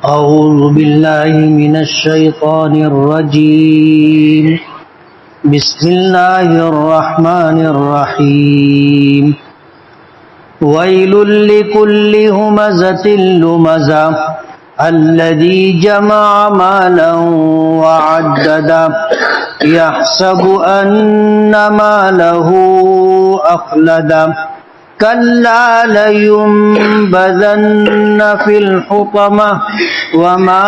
اعوذ باللہ من الشیطان الرجیم بسم اللہ الرحمن الرحیم ویل لکل ہمزۃ لمزہ الذی جمع مالا وعددہ یحسب ان مالہ اخلدہ کلا لینبذن فی الحطمہ وما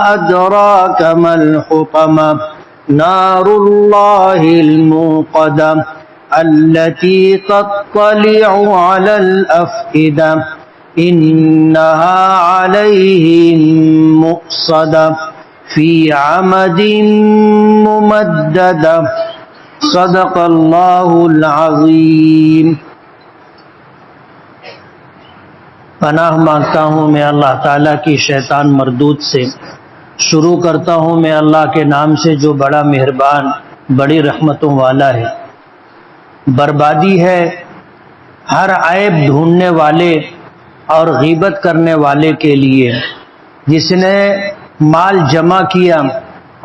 ادراک ما الحطمہ نار اللہ الموقدہ التي تطلع على الأفئدة إنها عليهم مؤصدة في عمد ممددة صدق الله العظيم۔ پناہ مانگتا ہوں میں اللہ تعالیٰ کی شیطان مردود سے۔ شروع کرتا ہوں میں اللہ کے نام سے جو بڑا مہربان بڑی رحمتوں والا ہے۔ بربادی ہے ہر عیب ڈھونڈنے والے اور غیبت کرنے والے کے لیے، جس نے مال جمع کیا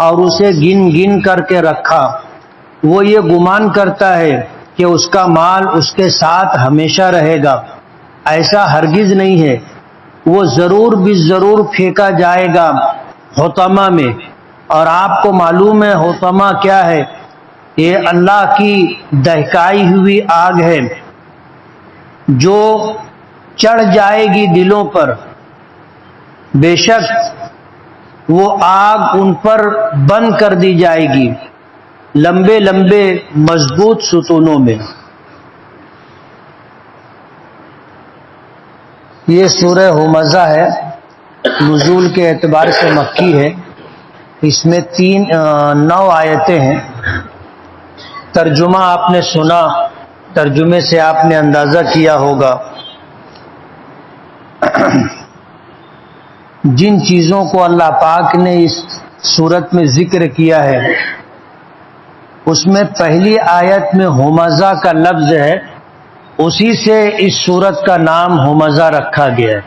اور اسے گن گن کر کے رکھا، وہ یہ گمان کرتا ہے کہ اس کا مال اس کے ساتھ ہمیشہ رہے گا۔ ایسا ہرگز نہیں ہے، وہ ضرور بالضرور پھینکا جائے گا حطمہ میں۔ اور آپ کو معلوم ہے حطمہ کیا ہے؟ یہ اللہ کی دہکائی ہوئی آگ ہے جو چڑھ جائے گی دلوں پر۔ بے شک وہ آگ ان پر بند کر دی جائے گی لمبے لمبے مضبوط ستونوں میں۔ یہ سورہ ہمزہ ہے، نزول کے اعتبار سے مکی ہے۔ اس میں 9 آیتیں ہیں۔ ترجمہ آپ نے سنا، ترجمے سے آپ نے اندازہ کیا ہوگا جن چیزوں کو اللہ پاک نے اس سورت میں ذکر کیا ہے، اس میں پہلی آیت میں ہمزہ کا لفظ ہے، اسی سے اس سورت کا نام ہمزہ رکھا گیا ہے۔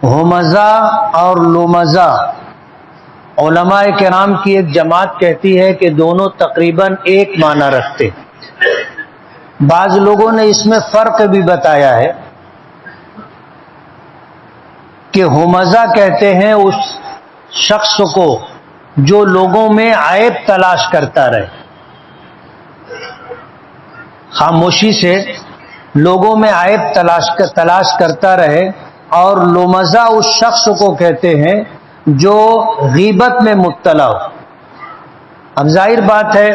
ہمزہ اور لمزہ علماء کرام کی ایک جماعت کہتی ہے کہ دونوں تقریباً ایک معنی رکھتے۔ بعض لوگوں نے اس میں فرق بھی بتایا ہے کہ ہمزہ کہتے ہیں اس شخص کو جو لوگوں میں عیب تلاش کرتا رہے، خاموشی سے لوگوں میں عیب تلاش کرتا رہے، اور لمزہ اس شخص کو کہتے ہیں جو غیبت میں مبتلا ہو۔ اب ظاہر بات ہے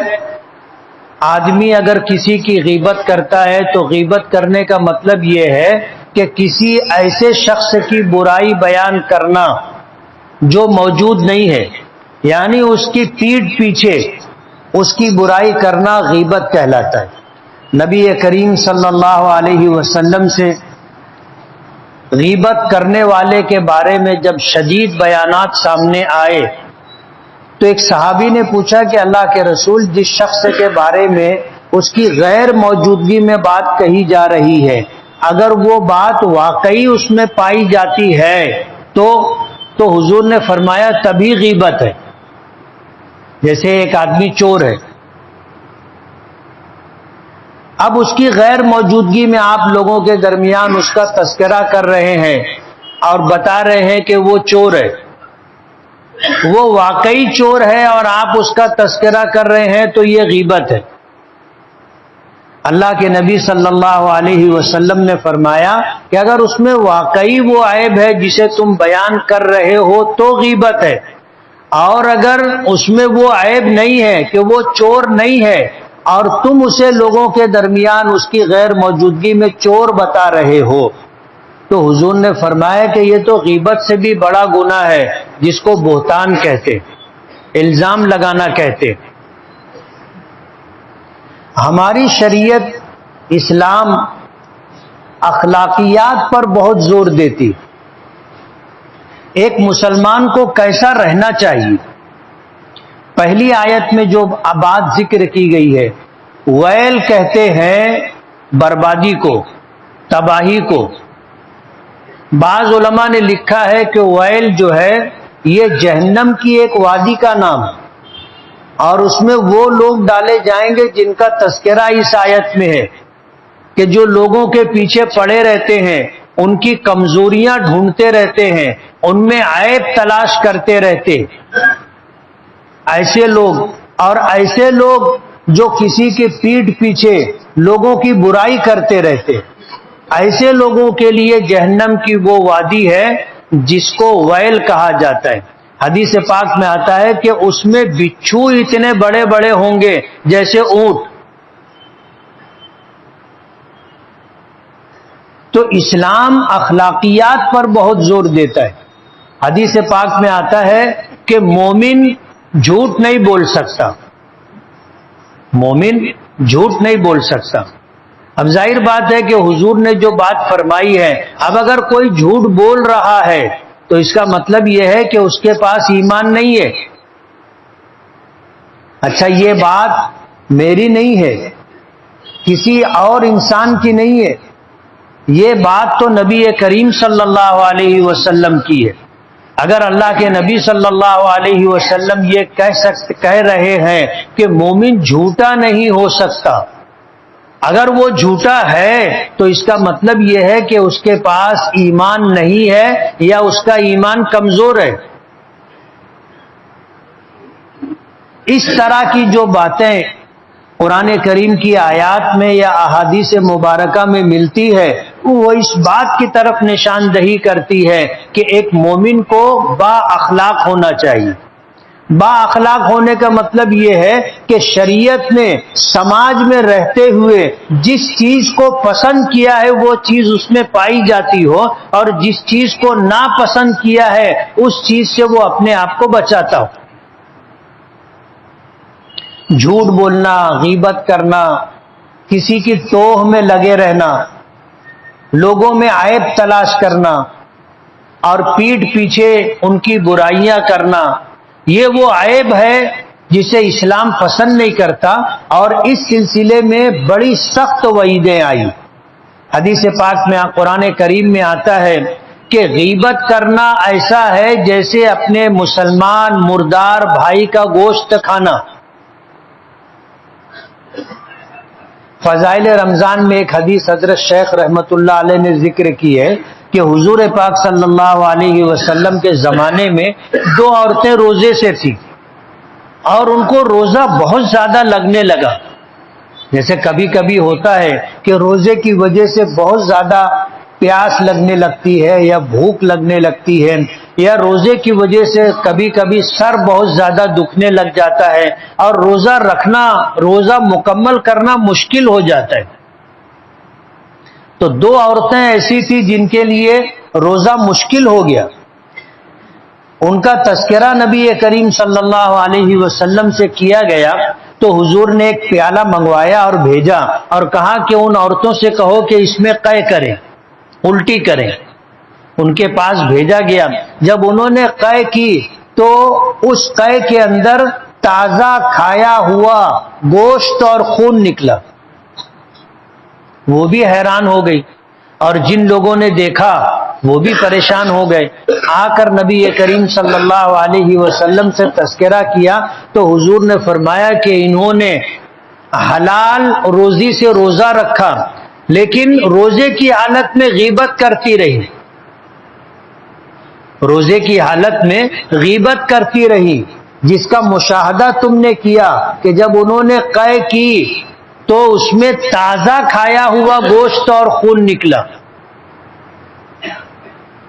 آدمی اگر کسی کی غیبت کرتا ہے تو غیبت کرنے کا مطلب یہ ہے کہ کسی ایسے شخص کی برائی بیان کرنا جو موجود نہیں ہے، یعنی اس کی پیٹھ پیچھے اس کی برائی کرنا غیبت کہلاتا ہے۔ نبی کریم صلی اللہ علیہ وسلم سے غیبت کرنے والے کے بارے میں جب شدید بیانات سامنے آئے تو ایک صحابی نے پوچھا کہ اللہ کے رسول، جس شخص کے بارے میں اس کی غیر موجودگی میں بات کہی جا رہی ہے، اگر وہ بات واقعی اس میں پائی جاتی ہے تو حضور نے فرمایا تبھی غیبت ہے۔ جیسے ایک آدمی چور ہے، اب اس کی غیر موجودگی میں آپ لوگوں کے درمیان اس کا تذکرہ کر رہے ہیں اور بتا رہے ہیں کہ وہ چور ہے، وہ واقعی چور ہے اور آپ اس کا تذکرہ کر رہے ہیں تو یہ غیبت ہے۔ اللہ کے نبی صلی اللہ علیہ وسلم نے فرمایا کہ اگر اس میں واقعی وہ عیب ہے جسے تم بیان کر رہے ہو تو غیبت ہے، اور اگر اس میں وہ عیب نہیں ہے کہ وہ چور نہیں ہے اور تم اسے لوگوں کے درمیان اس کی غیر موجودگی میں چور بتا رہے ہو، تو حضور نے فرمایا کہ یہ تو غیبت سے بھی بڑا گناہ ہے، جس کو بہتان کہتے، الزام لگانا کہتے۔ ہماری شریعت اسلام اخلاقیات پر بہت زور دیتی، ایک مسلمان کو کیسا رہنا چاہیے۔ پہلی آیت میں جو بات ذکر کی گئی ہے، ویل کہتے ہیں بربادی کو، تباہی کو، بعض علماء نے لکھا ہے کہ ویل جو ہے یہ جہنم کی ایک وادی کا نام ہے، اور اس میں وہ لوگ ڈالے جائیں گے جن کا تذکرہ اس آیت میں ہے، کہ جو لوگوں کے پیچھے پڑے رہتے ہیں، ان کی کمزوریاں ڈھونڈتے رہتے ہیں، ان میں عیب تلاش کرتے رہتے، ایسے لوگ، اور ایسے لوگ جو کسی کے پیٹھ پیچھے لوگوں کی برائی کرتے رہتے، ایسے لوگوں کے لیے جہنم کی وہ وادی ہے جس کو ویل کہا جاتا ہے۔ حدیث پاک میں آتا ہے کہ اس میں بچھو اتنے بڑے بڑے ہوں گے جیسے اونٹ۔ تو اسلام اخلاقیات پر بہت زور دیتا ہے۔ حدیث پاک میں آتا ہے کہ مومن جھوٹ نہیں بول سکتا، مومن جھوٹ نہیں بول سکتا۔ اب ظاہر بات ہے کہ حضور نے جو بات فرمائی ہے، اب اگر کوئی جھوٹ بول رہا ہے تو اس کا مطلب یہ ہے کہ اس کے پاس ایمان نہیں ہے۔ اچھا، یہ بات میری نہیں ہے، کسی اور انسان کی نہیں ہے، یہ بات تو نبی کریم صلی اللہ علیہ وسلم کی ہے۔ اگر اللہ کے نبی صلی اللہ علیہ وسلم یہ کہہ رہے ہیں کہ مومن جھوٹا نہیں ہو سکتا، اگر وہ جھوٹا ہے تو اس کا مطلب یہ ہے کہ اس کے پاس ایمان نہیں ہے یا اس کا ایمان کمزور ہے۔ اس طرح کی جو باتیں قرآن کریم کی آیات میں یا احادیث مبارکہ میں ملتی ہے، وہ اس بات کی طرف نشاندہی کرتی ہے کہ ایک مومن کو با اخلاق ہونا چاہیے۔ با اخلاق ہونے کا مطلب یہ ہے کہ شریعت نے سماج میں رہتے ہوئے جس چیز کو پسند کیا ہے وہ چیز اس میں پائی جاتی ہو، اور جس چیز کو ناپسند کیا ہے اس چیز سے وہ اپنے آپ کو بچاتا ہو۔ جھوٹ بولنا، غیبت کرنا، کسی کی توہ میں لگے رہنا، لوگوں میں عیب تلاش کرنا اور پیٹھ پیچھے ان کی برائیاں کرنا، یہ وہ عیب ہے جسے اسلام پسند نہیں کرتا، اور اس سلسلے میں بڑی سخت وعیدیں آئی۔ حدیث پاک میں، قرآن کریم میں آتا ہے کہ غیبت کرنا ایسا ہے جیسے اپنے مسلمان مردار بھائی کا گوشت کھانا۔ فضائل رمضان میں ایک حدیث حضرت شیخ رحمت اللہ علیہ نے ذکر کی ہے کہ حضور پاک صلی اللہ علیہ وسلم کے زمانے میں دو عورتیں روزے سے تھیں، اور ان کو روزہ بہت زیادہ لگنے لگا۔ جیسے کبھی کبھی ہوتا ہے کہ روزے کی وجہ سے بہت زیادہ پیاس لگنے لگتی ہے یا بھوک لگنے لگتی ہے، یا روزے کی وجہ سے کبھی کبھی سر بہت زیادہ دکھنے لگ جاتا ہے، اور روزہ رکھنا، روزہ مکمل کرنا مشکل ہو جاتا ہے۔ تو دو عورتیں ایسی تھی جن کے لیے روزہ مشکل ہو گیا۔ ان کا تذکرہ نبی کریم صلی اللہ علیہ وسلم سے کیا گیا تو حضور نے ایک پیالہ منگوایا اور بھیجا، اور کہا کہ ان عورتوں سے کہو کہ اس میں قے کریں، الٹی کریں۔ ان کے پاس بھیجا گیا، جب انہوں نے قے کی تو اس قے کے اندر تازہ کھایا ہوا گوشت اور خون نکلا۔ وہ بھی حیران ہو گئی، اور جن لوگوں نے دیکھا وہ بھی پریشان ہو گئے۔ آ کر نبی کریم صلی اللہ علیہ وسلم سے تذکرہ کیا تو حضور نے فرمایا کہ انہوں نے حلال روزی سے روزہ رکھا، لیکن روزے کی حالت میں غیبت کرتی رہی، روزے کی حالت میں غیبت کرتی رہی، جس کا مشاہدہ تم نے کیا کہ جب انہوں نے قے کی تو اس میں تازہ کھایا ہوا گوشت اور خون نکلا۔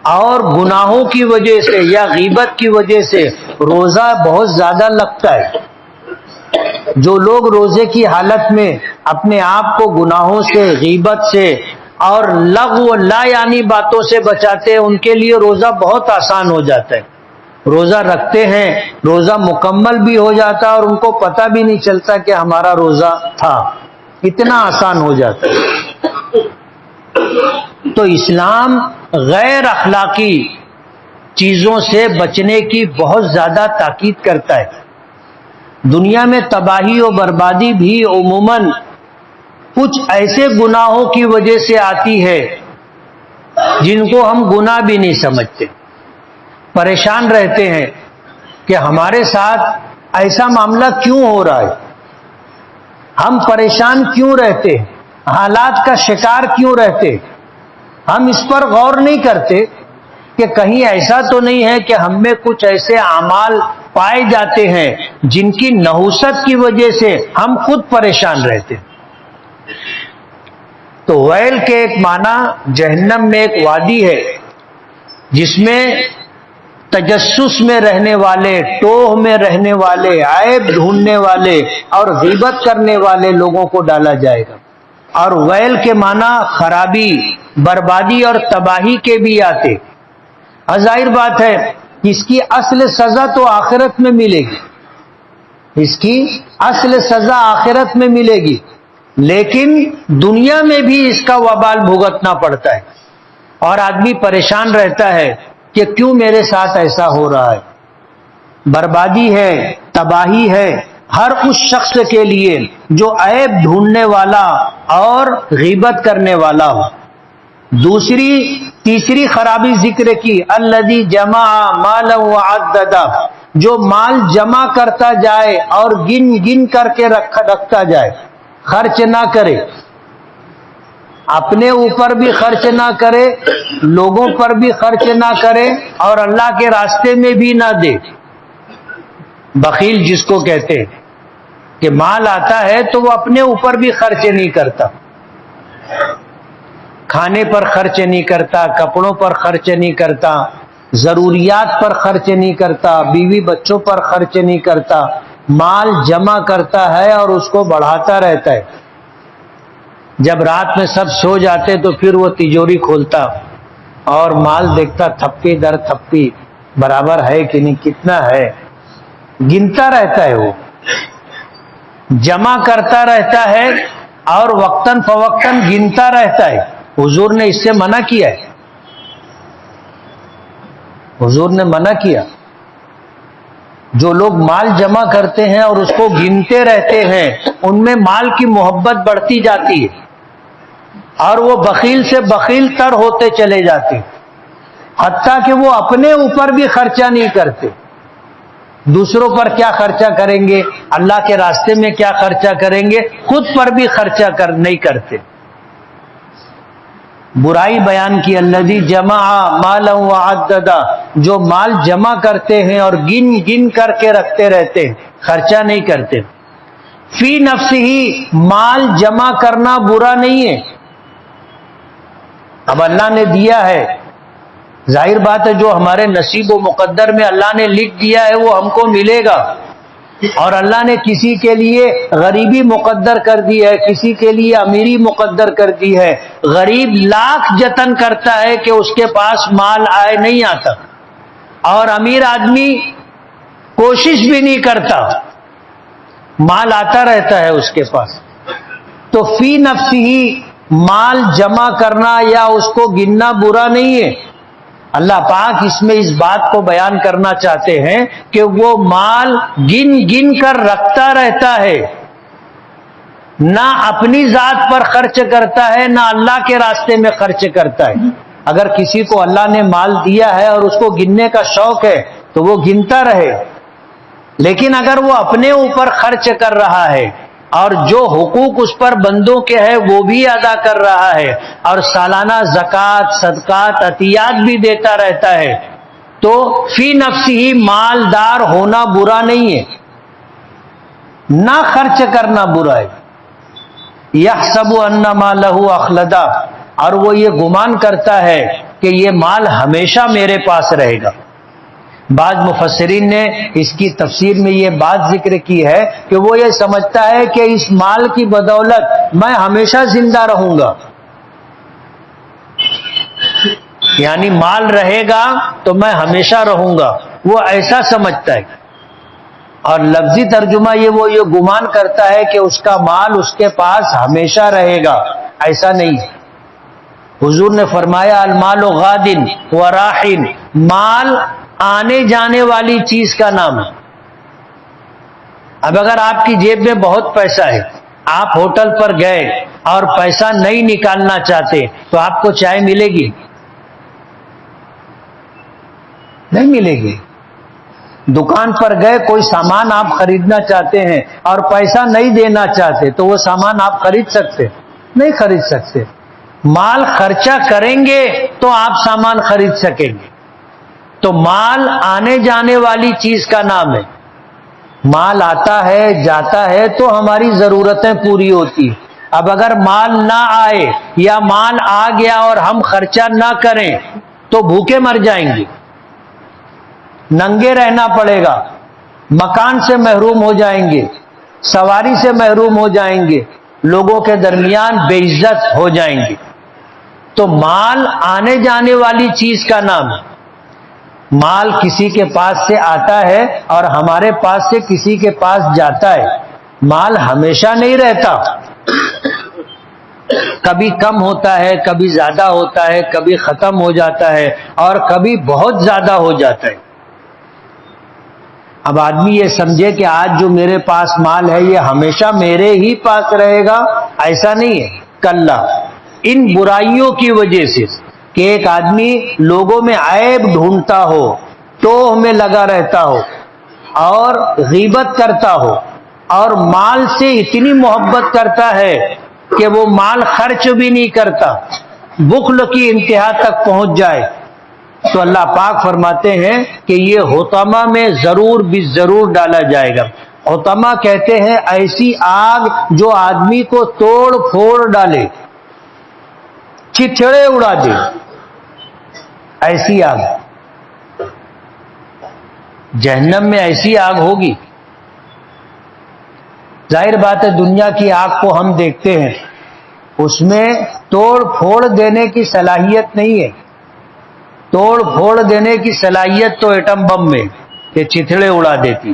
اور گناہوں کی وجہ سے یا غیبت کی وجہ سے روزہ بہت زیادہ لگتا ہے۔ جو لوگ روزے کی حالت میں اپنے آپ کو گناہوں سے، غیبت سے اور لغو لا یعنی باتوں سے بچاتے ہیں، ان کے لیے روزہ بہت آسان ہو جاتا ہے۔ روزہ رکھتے ہیں، روزہ مکمل بھی ہو جاتا ہے اور ان کو پتہ بھی نہیں چلتا کہ ہمارا روزہ تھا، اتنا آسان ہو جاتا ہے۔ تو اسلام غیر اخلاقی چیزوں سے بچنے کی بہت زیادہ تاکید کرتا ہے۔ دنیا میں تباہی و بربادی بھی عموماً کچھ ایسے گناہوں کی وجہ سے آتی ہے جن کو ہم گناہ بھی نہیں سمجھتے، پریشان رہتے ہیں کہ ہمارے ساتھ ایسا معاملہ کیوں ہو رہا ہے، ہم پریشان کیوں رہتے ہیں، حالات کا شکار کیوں رہتے، ہم اس پر غور نہیں کرتے کہ کہیں ایسا تو نہیں ہے کہ ہم میں کچھ ایسے اعمال پائے جاتے ہیں جن کی نحوست کی وجہ سے ہم خود پریشان رہتے۔ تو ویل کے ایک معنی جہنم میں ایک وادی ہے جس میں تجسس میں رہنے والے، ٹوہ میں رہنے والے، عیب ڈھونڈنے والے اور غیبت کرنے والے لوگوں کو ڈالا جائے گا۔ اور ویل کے معنی خرابی، بربادی اور تباہی کے بھی آتے۔ ظاہر بات ہے کہ اس کی اصل سزا تو آخرت میں ملے گی، اس کی اصل سزا آخرت میں ملے گی، لیکن دنیا میں بھی اس کا وبال بھگتنا پڑتا ہے، اور آدمی پریشان رہتا ہے کہ کیوں میرے ساتھ ایسا ہو رہا ہے۔ بربادی ہے، تباہی ہے ہر اس شخص کے لیے جو عیب ڈھونڈنے والا اور غیبت کرنے والا ہو۔ تیسری خرابی ذکر کی، الذی جمع مالا وعددا، جو مال جمع کرتا جائے اور گن گن کر کے رکھتا جائے، خرچ نہ کرے، اپنے اوپر بھی خرچ نہ کرے، لوگوں پر بھی خرچ نہ کرے اور اللہ کے راستے میں بھی نہ دے۔ بخیل جس کو کہتے ہیں کہ مال آتا ہے تو وہ اپنے اوپر بھی خرچ نہیں کرتا، کھانے پر خرچ نہیں کرتا، کپڑوں پر خرچ نہیں کرتا، ضروریات پر خرچ نہیں کرتا، بیوی بچوں پر خرچ نہیں کرتا، مال جمع کرتا ہے اور اس کو بڑھاتا رہتا ہے۔ جب رات میں سب سو جاتے تو پھر وہ تجوری کھولتا اور مال دیکھتا، تھپی در تھپی برابر ہے کہ نہیں، کتنا ہے، گنتا رہتا ہے، وہ جمع کرتا رہتا ہے اور وقتاً فوقتاً گنتا رہتا ہے۔ حضور نے اس سے منع کیا ہے، حضور نے منع کیا۔ جو لوگ مال جمع کرتے ہیں اور اس کو گنتے رہتے ہیں، ان میں مال کی محبت بڑھتی جاتی ہے اور وہ بخیل سے بخیل تر ہوتے چلے جاتے، حتیٰ کہ وہ اپنے اوپر بھی خرچہ نہیں کرتے۔ دوسروں پر کیا خرچہ کریں گے، اللہ کے راستے میں کیا خرچہ کریں گے، خود پر بھی خرچہ نہیں کرتے۔ برائی بیان کی، الذی جمع مالا وعددا، جو مال جمع کرتے ہیں اور گن گن کر کے رکھتے رہتے ہیں، خرچہ نہیں کرتے۔ فی نفسہ، مال جمع کرنا برا نہیں ہے، اب اللہ نے دیا ہے، ظاہر بات ہے جو ہمارے نصیب و مقدر میں اللہ نے لکھ دیا ہے وہ ہم کو ملے گا، اور اللہ نے کسی کے لیے غریبی مقدر کر دی ہے، کسی کے لیے امیری مقدر کر دی ہے۔ غریب لاکھ جتن کرتا ہے کہ اس کے پاس مال آئے، نہیں آتا، اور امیر آدمی کوشش بھی نہیں کرتا، مال آتا رہتا ہے اس کے پاس۔ تو فی نفسہ، مال جمع کرنا یا اس کو گننا برا نہیں ہے۔ اللہ پاک اس میں اس بات کو بیان کرنا چاہتے ہیں کہ وہ مال گن گن کر رکھتا رہتا ہے، نہ اپنی ذات پر خرچ کرتا ہے، نہ اللہ کے راستے میں خرچ کرتا ہے۔ اگر کسی کو اللہ نے مال دیا ہے اور اس کو گننے کا شوق ہے تو وہ گنتا رہے، لیکن اگر وہ اپنے اوپر خرچ کر رہا ہے اور جو حقوق اس پر بندوں کے ہے وہ بھی ادا کر رہا ہے اور سالانہ زکوٰۃ، صدقات، عطیات بھی دیتا رہتا ہے، تو فی نفسہ مالدار ہونا برا نہیں ہے، نہ خرچ کرنا برا ہے۔ یحسب ان مالہ اخلدا، اور وہ یہ گمان کرتا ہے کہ یہ مال ہمیشہ میرے پاس رہے گا۔ بعض مفسرین نے اس کی تفسیر میں یہ بات ذکر کی ہے کہ وہ یہ سمجھتا ہے کہ اس مال کی بدولت میں ہمیشہ زندہ رہوں گا، یعنی مال رہے گا تو میں ہمیشہ رہوں گا، وہ ایسا سمجھتا ہے۔ اور لفظی ترجمہ وہ یہ گمان کرتا ہے کہ اس کا مال اس کے پاس ہمیشہ رہے گا، ایسا نہیں ہے۔ حضور نے فرمایا المال غاد وراح، مال آنے جانے والی چیز کا نام ہے۔ اب اگر آپ کی جیب میں بہت پیسہ ہے، آپ ہوٹل پر گئے اور پیسہ نہیں نکالنا چاہتے تو آپ کو چائے ملے گی؟ نہیں ملے گی. دکان پر گئے, کوئی سامان آپ خریدنا چاہتے ہیں اور پیسہ نہیں دینا چاہتے, تو وہ سامان آپ خرید سکتے؟ نہیں خرید سکتے. مال خرچہ کریں گے تو آپ سامان خرید سکیں گے. تو مال آنے جانے والی چیز کا نام ہے. مال آتا ہے جاتا ہے تو ہماری ضرورتیں پوری ہوتی ہیں. اب اگر مال نہ آئے یا مال آ گیا اور ہم خرچہ نہ کریں تو بھوکے مر جائیں گے, ننگے رہنا پڑے گا, مکان سے محروم ہو جائیں گے, سواری سے محروم ہو جائیں گے, لوگوں کے درمیان بے عزت ہو جائیں گے. تو مال آنے جانے والی چیز کا نام ہے. مال کسی کے پاس سے آتا ہے اور ہمارے پاس سے کسی کے پاس جاتا ہے. مال ہمیشہ نہیں رہتا, کبھی کم ہوتا ہے, کبھی زیادہ ہوتا ہے, کبھی ختم ہو جاتا ہے اور کبھی بہت زیادہ ہو جاتا ہے. اب آدمی یہ سمجھے کہ آج جو میرے پاس مال ہے یہ ہمیشہ میرے ہی پاس رہے گا, ایسا نہیں ہے. کلا, ان برائیوں کی وجہ سے کہ ایک آدمی لوگوں میں عیب ڈھونڈتا ہو, توہ میں لگا رہتا ہو اور غیبت کرتا ہو اور مال سے اتنی محبت کرتا ہے کہ وہ مال خرچ بھی نہیں کرتا, بخل کی انتہا تک پہنچ جائے, تو اللہ پاک فرماتے ہیں کہ یہ حطمہ میں ضرور بھی ضرور ڈالا جائے گا. حطمہ کہتے ہیں ایسی آگ جو آدمی کو توڑ پھوڑ ڈالے, چتھڑے اڑا دے, ایسی آگ. جہنم میں ایسی آگ ہوگی. ظاہر بات ہے دنیا کی آگ کو ہم دیکھتے ہیں, اس میں توڑ پھوڑ دینے کی صلاحیت نہیں ہے. توڑ پھوڑ دینے کی صلاحیت تو ایٹم بم میں کہ چتھڑے اڑا دیتی.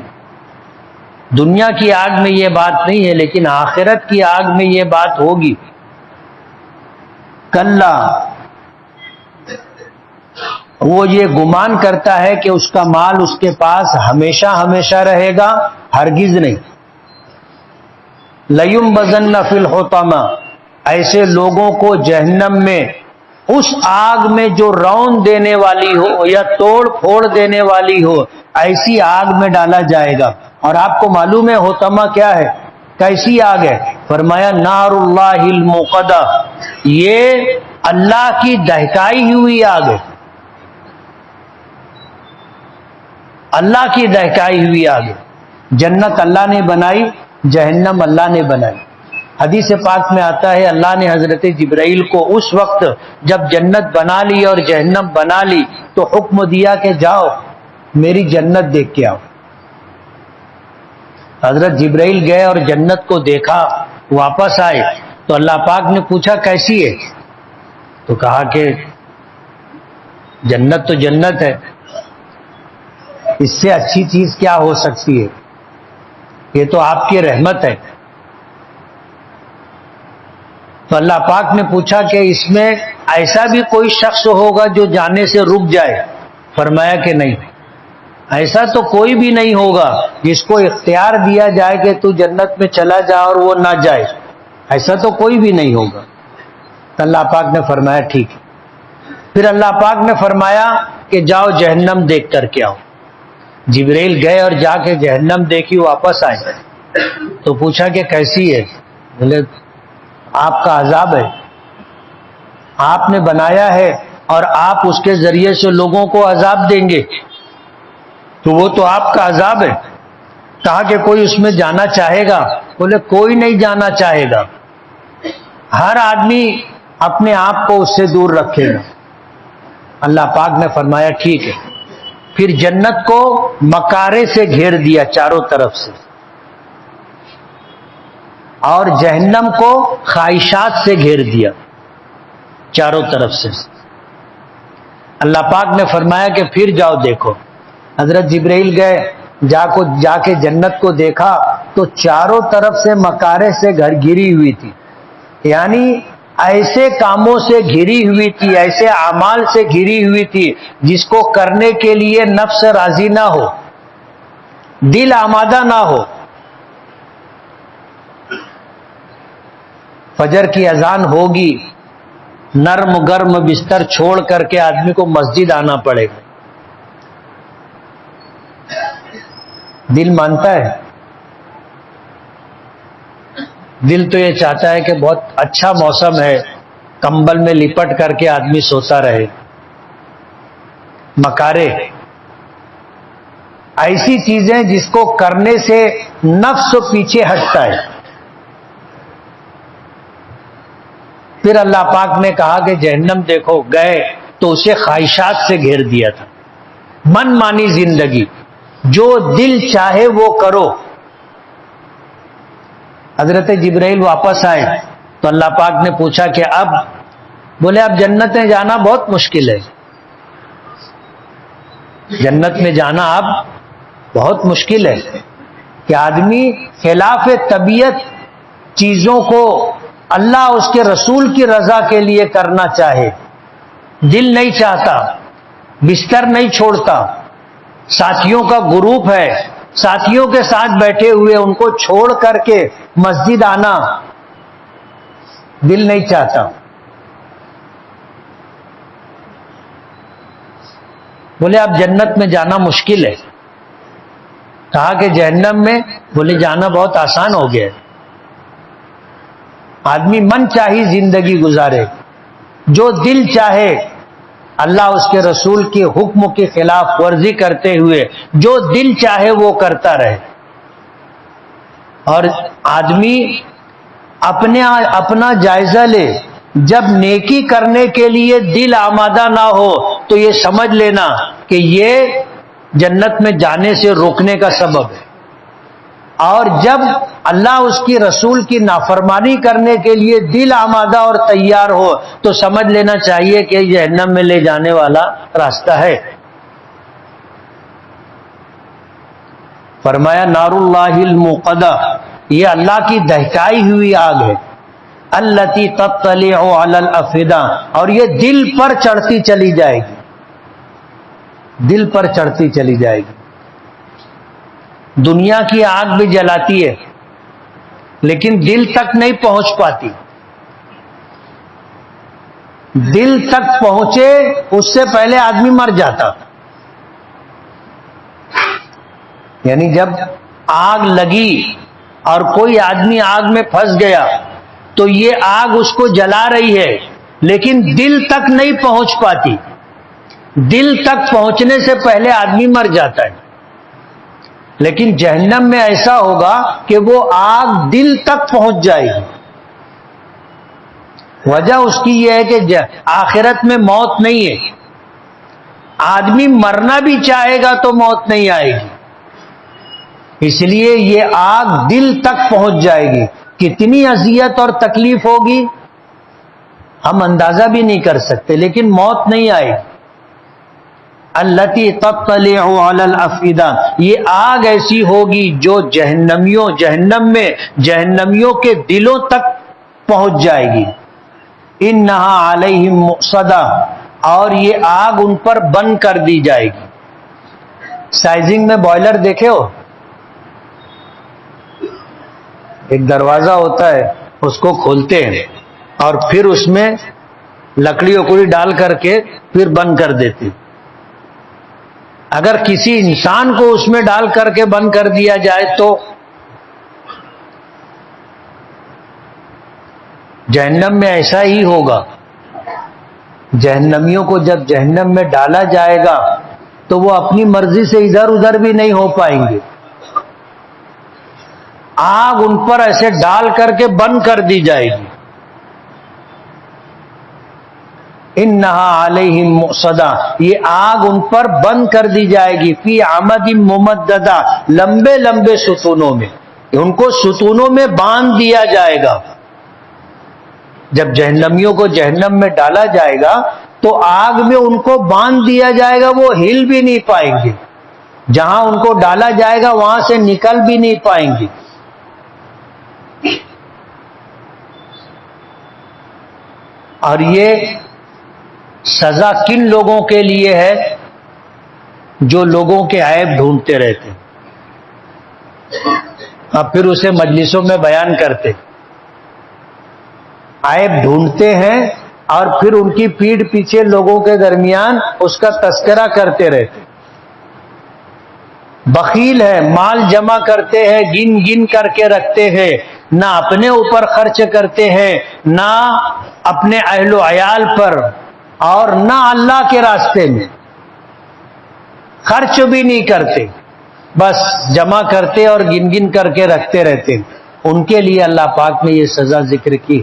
دنیا کی آگ میں یہ بات نہیں ہے, لیکن آخرت کی آگ میں یہ بات ہوگی. کلا, وہ یہ گمان کرتا ہے کہ اس کا مال اس کے پاس ہمیشہ ہمیشہ رہے گا, ہرگز نہیں. لَيُنبَذَنَّ فِي الْحُطَمَةِ, ایسے لوگوں کو جہنم میں اس آگ میں جو رون دینے والی ہو یا توڑ پھوڑ دینے والی ہو, ایسی آگ میں ڈالا جائے گا. اور آپ کو معلوم ہے حطمہ کیا ہے, کیسی آگ ہے؟ فرمایا نار اللہ الموقدہ, یہ اللہ کی دہکائی ہوئی آگ ہے. اللہ کی دہکائی ہوئی آگ ہے. جنت اللہ نے بنائی, جہنم اللہ نے بنائی. حدیث پاک میں آتا ہے اللہ نے حضرت جبرائیل کو اس وقت جب جنت بنا لی اور جہنم بنا لی تو حکم دیا کہ جاؤ میری جنت دیکھ کے آؤ. حضرت جبرائیل گئے اور جنت کو دیکھا, واپس آئے تو اللہ پاک نے پوچھا کیسی ہے؟ تو کہا کہ جنت تو جنت ہے, اس سے اچھی چیز کیا ہو سکتی ہے, یہ تو آپ کی رحمت ہے. تو اللہ پاک نے پوچھا کہ اس میں ایسا بھی کوئی شخص ہوگا جو جانے سے رک جائے؟ فرمایا کہ نہیں, ایسا تو کوئی بھی نہیں ہوگا جس کو اختیار دیا جائے کہ تو جنت میں چلا جا اور وہ نہ جائے, ایسا تو کوئی بھی نہیں ہوگا. تو اللہ پاک نے فرمایا ٹھیک ہے. پھر اللہ پاک نے فرمایا کہ جاؤ جہنم دیکھ کر کے آؤ. جبرائیل گئے اور جا کے جہنم دیکھی, واپس آئے تو پوچھا کہ کیسی ہے؟ بولے آپ کا عذاب ہے, آپ نے بنایا ہے اور آپ اس کے ذریعے سے لوگوں کو عذاب دیں گے, تو وہ تو آپ کا عذاب ہے. کہا کہ کوئی اس میں جانا چاہے گا؟ بولے کوئی نہیں جانا چاہے گا, ہر آدمی اپنے آپ کو اس سے دور رکھے گا. اللہ پاک نے فرمایا ٹھیک ہے. پھر جنت کو مکارے سے گھیر دیا چاروں طرف سے, اور جہنم کو خواہشات سے گھیر دیا چاروں طرف سے. اللہ پاک نے فرمایا کہ پھر جاؤ دیکھو. حضرت جبرائیل گئے, جا کے جنت کو دیکھا تو چاروں طرف سے مکارے سے گھری ہوئی تھی, یعنی ایسے کاموں سے گھری ہوئی تھی, ایسے اعمال سے گھری ہوئی تھی جس کو کرنے کے لیے نفس راضی نہ ہو, دل آمادہ نہ ہو. فجر کی اذان ہوگی, نرم گرم بستر چھوڑ کر کے آدمی کو مسجد آنا پڑے گا. دل مانتا ہے؟ دل تو یہ چاہتا ہے کہ بہت اچھا موسم ہے، کمبل میں لپٹ کر کے آدمی سوتا رہے. مکارے ایسی چیزیں جس کو کرنے سے نفس پیچھے ہٹتا ہے. پھر اللہ پاک نے کہا کہ جہنم دیکھو گئے تو اسے خواہشات سے گھیر دیا تھا. من مانی زندگی، جو دل چاہے وہ کرو. حضرت جبرائیل واپس آئے تو اللہ پاک نے پوچھا کہ اب؟ بولے اب جنت میں جانا بہت مشکل ہے. جنت میں جانا اب بہت مشکل ہے کہ آدمی خلاف طبیعت چیزوں کو اللہ اس کے رسول کی رضا کے لیے کرنا چاہے. دل نہیں چاہتا، بستر نہیں چھوڑتا. ساتھیوں کا گروپ ہے، ساتھیوں کے ساتھ بیٹھے ہوئے ان کو چھوڑ کر کے مسجد آنا دل نہیں چاہتا. بولے اب جنت میں جانا مشکل ہے. کہا کہ جہنم میں؟ بولے جانا بہت آسان ہو گیا ہے. آدمی من چاہی زندگی گزارے، جو دل چاہے، اللہ اس کے رسول کے حکم کی خلاف ورزی کرتے ہوئے جو دل چاہے وہ کرتا رہے. اور آدمی اپنا جائزہ لے. جب نیکی کرنے کے لیے دل آمادہ نہ ہو تو یہ سمجھ لینا کہ یہ جنت میں جانے سے روکنے کا سبب ہے. اور جب اللہ اس کی رسول کی نافرمانی کرنے کے لیے دل آمادہ اور تیار ہو تو سمجھ لینا چاہیے کہ جہنم میں لے جانے والا راستہ ہے. فرمایا نار اللہ الموقدہ، یہ اللہ کی دہکائی ہوئی آگ ہے. التی تطلع علی الافئدہ، اور یہ دل پر چڑھتی چلی جائے گی، دل پر چڑھتی چلی جائے گی. دنیا کی آگ بھی جلاتی ہے لیکن دل تک نہیں پہنچ پاتی. دل تک پہنچے اس سے پہلے آدمی مر جاتا. یعنی جب آگ لگی اور کوئی آدمی آگ میں پھنس گیا تو یہ آگ اس کو جلا رہی ہے لیکن دل تک نہیں پہنچ پاتی. دل تک پہنچنے سے پہلے آدمی مر جاتا ہے. لیکن جہنم میں ایسا ہوگا کہ وہ آگ دل تک پہنچ جائے گی. وجہ اس کی یہ ہے کہ آخرت میں موت نہیں ہے. آدمی مرنا بھی چاہے گا تو موت نہیں آئے گی. اس لیے یہ آگ دل تک پہنچ جائے گی. کتنی اذیت اور تکلیف ہوگی ہم اندازہ بھی نہیں کر سکتے، لیکن موت نہیں آئے گی. التی تطلع علی الافئدہ، یہ آگ ایسی ہوگی جو جہنمیوں کے دلوں تک پہنچ جائے گی. انہا علیہم مؤصدہ، اور یہ آگ ان پر بند کر دی جائے گی. سائزنگ میں بوائلر دیکھے ہو، ایک دروازہ ہوتا ہے، اس کو کھولتے ہیں اور پھر اس میں لکڑی اکڑی ڈال کر کے پھر بند کر دیتے. اگر کسی انسان کو اس میں ڈال کر کے بند کر دیا جائے تو جہنم میں ایسا ہی ہوگا. جہنمیوں کو جب جہنم میں ڈالا جائے گا تو وہ اپنی مرضی سے ادھر ادھر بھی نہیں ہو پائیں گے. آگ ان پر ایسے ڈال کر کے بند کر دی جائے گی. انہا علیہم مؤصدہ، یہ آگ ان پر بند کر دی جائے گی. فی عمد ممددہ، لمبے لمبے ستونوں میں، ان کو ستونوں میں باندھ دیا جائے گا. جب جہنمیوں کو جہنم میں ڈالا جائے گا تو آگ میں ان کو باندھ دیا جائے گا، وہ ہل بھی نہیں پائیں گے. جہاں ان کو ڈالا جائے گا وہاں سے نکل بھی نہیں پائیں گے. اور یہ سزا کن لوگوں کے لیے ہے؟ جو لوگوں کے عیب ڈھونڈتے رہتے اب پھر اسے مجلسوں میں بیان کرتے. عیب ڈھونڈتے ہیں اور پھر ان کی پیٹھ پیچھے لوگوں کے درمیان اس کا تذکرہ کرتے رہتے. بخیل ہے، مال جمع کرتے ہیں، گن گن کر کے رکھتے ہیں، نہ اپنے اوپر خرچ کرتے ہیں، نہ اپنے اہل و عیال پر، اور نہ اللہ کے راستے میں خرچ بھی نہیں کرتے، بس جمع کرتے اور گن گن کر کے رکھتے رہتے. ان کے لیے اللہ پاک نے یہ سزا ذکر کی.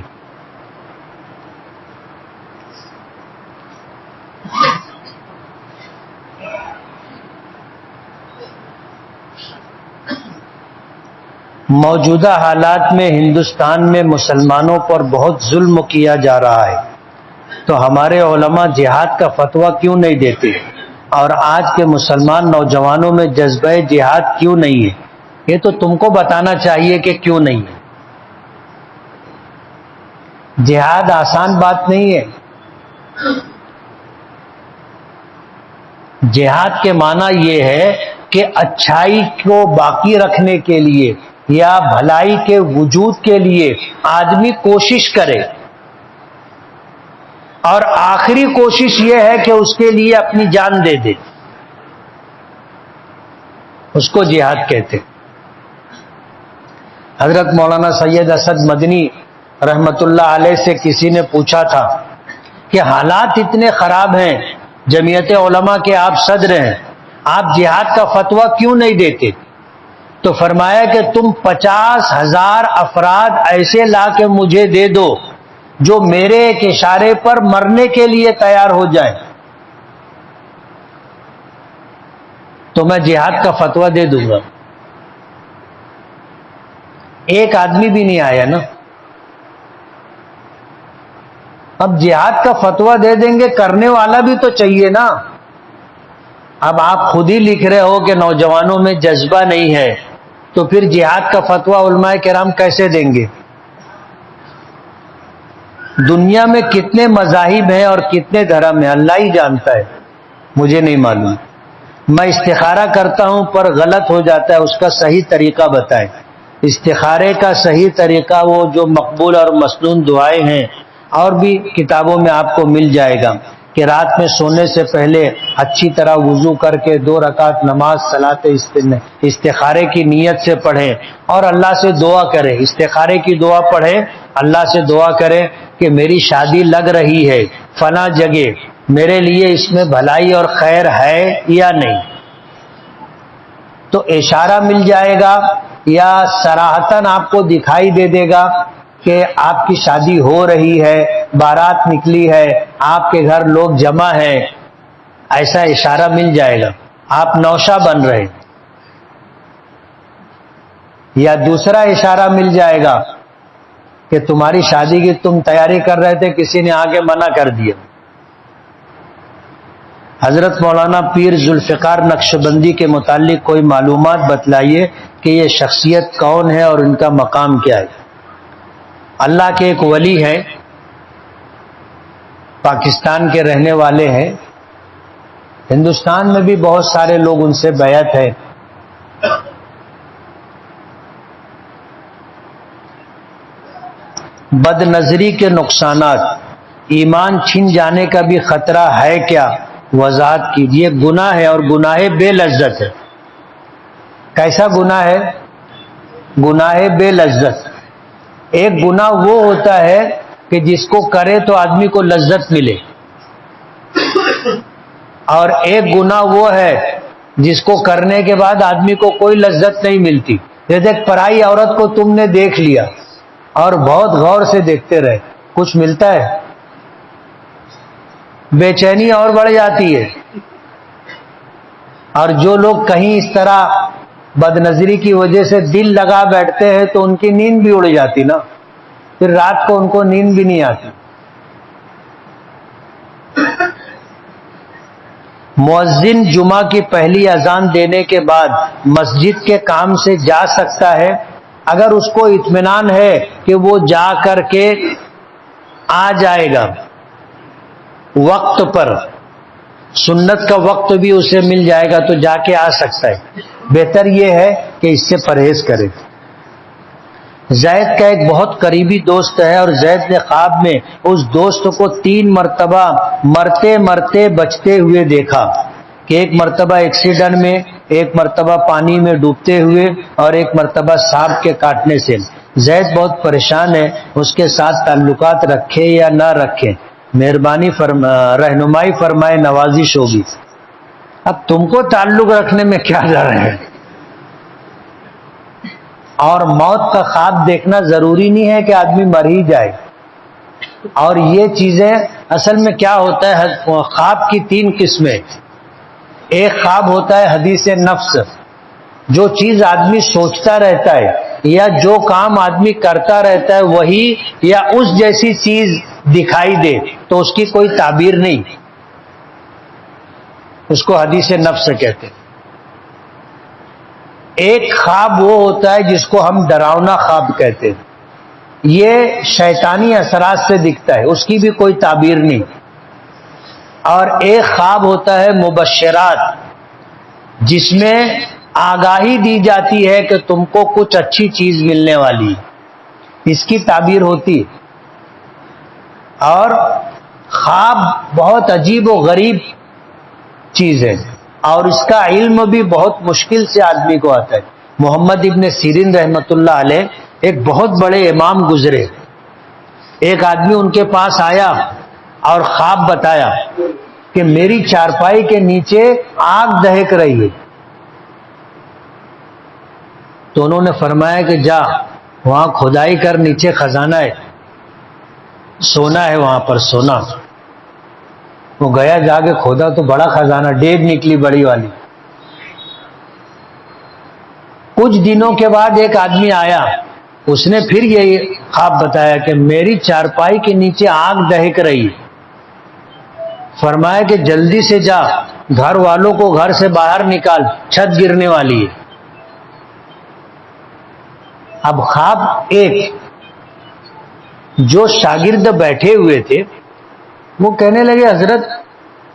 موجودہ حالات میں ہندوستان میں مسلمانوں پر بہت ظلم کیا جا رہا ہے، تو ہمارے علماء جہاد کا فتویٰ کیوں نہیں دیتے؟ اور آج کے مسلمان نوجوانوں میں جذبہ جہاد کیوں نہیں ہے؟ یہ تو تم کو بتانا چاہیے کہ کیوں نہیں ہے. جہاد آسان بات نہیں ہے. جہاد کے معنی یہ ہے کہ اچھائی کو باقی رکھنے کے لیے یا بھلائی کے وجود کے لیے آدمی کوشش کرے، اور آخری کوشش یہ ہے کہ اس کے لیے اپنی جان دے دے. اس کو جہاد کہتے. حضرت مولانا سید اسد مدنی رحمت اللہ علیہ سے کسی نے پوچھا تھا کہ حالات اتنے خراب ہیں، جمعیت علماء کے آپ صدر ہیں، آپ جہاد کا فتویٰ کیوں نہیں دیتے؟ تو فرمایا کہ تم 50,000 افراد ایسے لا کے مجھے دے دو جو میرے ایک اشارے پر مرنے کے لیے تیار ہو جائیں، تو میں جہاد کا فتویٰ دے دوں گا. ایک آدمی بھی نہیں آیا نا. اب جہاد کا فتویٰ دے دیں گے، کرنے والا بھی تو چاہیے نا. اب آپ خود ہی لکھ رہے ہو کہ نوجوانوں میں جذبہ نہیں ہے، تو پھر جہاد کا فتویٰ علماء کرام کیسے دیں گے؟ دنیا میں کتنے مذاہب ہیں اور کتنے دھرم ہیں اللہ ہی جانتا ہے، مجھے نہیں معلوم. میں استخارہ کرتا ہوں پر غلط ہو جاتا ہے، اس کا صحیح طریقہ بتائیں. استخارے کا صحیح طریقہ وہ جو مقبول اور مسنون دعائیں ہیں، اور بھی کتابوں میں آپ کو مل جائے گا کہ رات میں سونے سے پہلے اچھی طرح وضو کر کے 2 رکعت نماز صلاۃ استخارے کی نیت سے پڑھیں اور اللہ سے دعا کریں. استخارے کی دعا پڑھیں، اللہ سے دعا کریں کہ میری شادی لگ رہی ہے فلاں جگہ، میرے لیے اس میں بھلائی اور خیر ہے یا نہیں. تو اشارہ مل جائے گا یا صراحتاً آپ کو دکھائی دے دے گا کہ آپ کی شادی ہو رہی ہے، بارات نکلی ہے، آپ کے گھر لوگ جمع ہیں، ایسا اشارہ مل جائے گا. آپ نوشہ بن رہے. یا دوسرا اشارہ مل جائے گا کہ تمہاری شادی کی تم تیاری کر رہے تھے، کسی نے آگے منع کر دیا. حضرت مولانا پیر ذوالفقار نقشبندی کے متعلق کوئی معلومات بتلائیے کہ یہ شخصیت کون ہے اور ان کا مقام کیا ہے. اللہ کے ایک ولی ہیں، پاکستان کے رہنے والے ہیں، ہندوستان میں بھی بہت سارے لوگ ان سے بیعت ہے. بد نظری کے نقصانات، ایمان چھن جانے کا بھی خطرہ ہے کیا؟ وضاحت کیجیے. گناہ ہے اور گناہ بے لذت ہے. کیسا گناہ ہے؟ گناہ بے لذت. ایک گناہ وہ ہوتا ہے کہ جس کو کرے تو آدمی کو لذت ملے، اور ایک گناہ وہ ہے جس کو کرنے کے بعد آدمی کو کوئی لذت نہیں ملتی. جیسے ایک پرائی عورت کو تم نے دیکھ لیا اور بہت غور سے دیکھتے رہے، کچھ ملتا ہے؟ بے چینی اور بڑھ جاتی ہے. اور جو لوگ کہیں اس طرح بد نظری کی وجہ سے دل لگا بیٹھتے ہیں تو ان کی نیند بھی اڑ جاتی نا، پھر رات کو ان کو نیند بھی نہیں آتی. مؤذن جمعہ کی پہلی اذان دینے کے بعد مسجد کے کام سے جا سکتا ہے اگر اس کو اطمینان ہے کہ وہ جا کر کے آ جائے گا وقت پر، سنت کا وقت بھی اسے مل جائے گا تو جا کے آ سکتا ہے. بہتر یہ ہے کہ اس سے پرہیز کرے. زید کا ایک بہت قریبی دوست ہے اور زید نے خواب میں اس دوست کو 3 مرتبہ مرتے مرتے بچتے ہوئے دیکھا کہ ایک مرتبہ ایکسیڈنٹ میں، ایک مرتبہ پانی میں ڈوبتے ہوئے اور ایک مرتبہ سانپ کے کاٹنے سے۔ زید بہت پریشان ہے، اس کے ساتھ تعلقات رکھے یا نہ رکھے؟ مہربانی رہنمائی فرمائے، نوازش ہوگی۔ اب تم کو تعلق رکھنے میں کیا ڈر ہے؟ اور موت کا خواب دیکھنا ضروری نہیں ہے کہ آدمی مر ہی جائے۔ اور یہ چیزیں اصل میں کیا ہوتا ہے، خواب کی 3 قسمیں۔ ایک خواب ہوتا ہے حدیث نفس، جو چیز آدمی سوچتا رہتا ہے یا جو کام آدمی کرتا رہتا ہے وہی یا اس جیسی چیز دکھائی دے تو اس کی کوئی تعبیر نہیں، اس کو حدیث نفس کہتے ہیں۔ ایک خواب وہ ہوتا ہے جس کو ہم ڈراؤنا خواب کہتے ہیں، یہ شیطانی اثرات سے دکھتا ہے، اس کی بھی کوئی تعبیر نہیں۔ اور ایک خواب ہوتا ہے مبشرات، جس میں آگاہی دی جاتی ہے کہ تم کو کچھ اچھی چیز ملنے والی ہے، اس کی تعبیر ہوتی ہے۔ اور خواب بہت عجیب و غریب چیز ہے اور اس کا علم بھی بہت مشکل سے آدمی کو آتا ہے۔ محمد ابن سیرین رحمۃ اللہ علیہ ایک بہت بڑے امام گزرے، ایک آدمی ان کے پاس آیا اور خواب بتایا کہ میری چارپائی کے نیچے آگ دہک رہی ہے۔ تو انہوں نے فرمایا کہ جا وہاں کھدائی کر، نیچے خزانہ ہے، سونا ہے وہاں پر سونا۔ وہ گیا، جا کے کھودا تو بڑا خزانہ، ڈیگ نکلی بڑی والی۔ کچھ دنوں کے بعد ایک آدمی آیا، اس نے پھر یہ خواب بتایا کہ میری چارپائی کے نیچے آگ دہک رہی۔ فرمایا کہ جلدی سے جا، گھر والوں کو گھر سے باہر نکال، چھت گرنے والی ہے۔ اب خواب ایک، جو شاگرد بیٹھے ہوئے تھے وہ کہنے لگے حضرت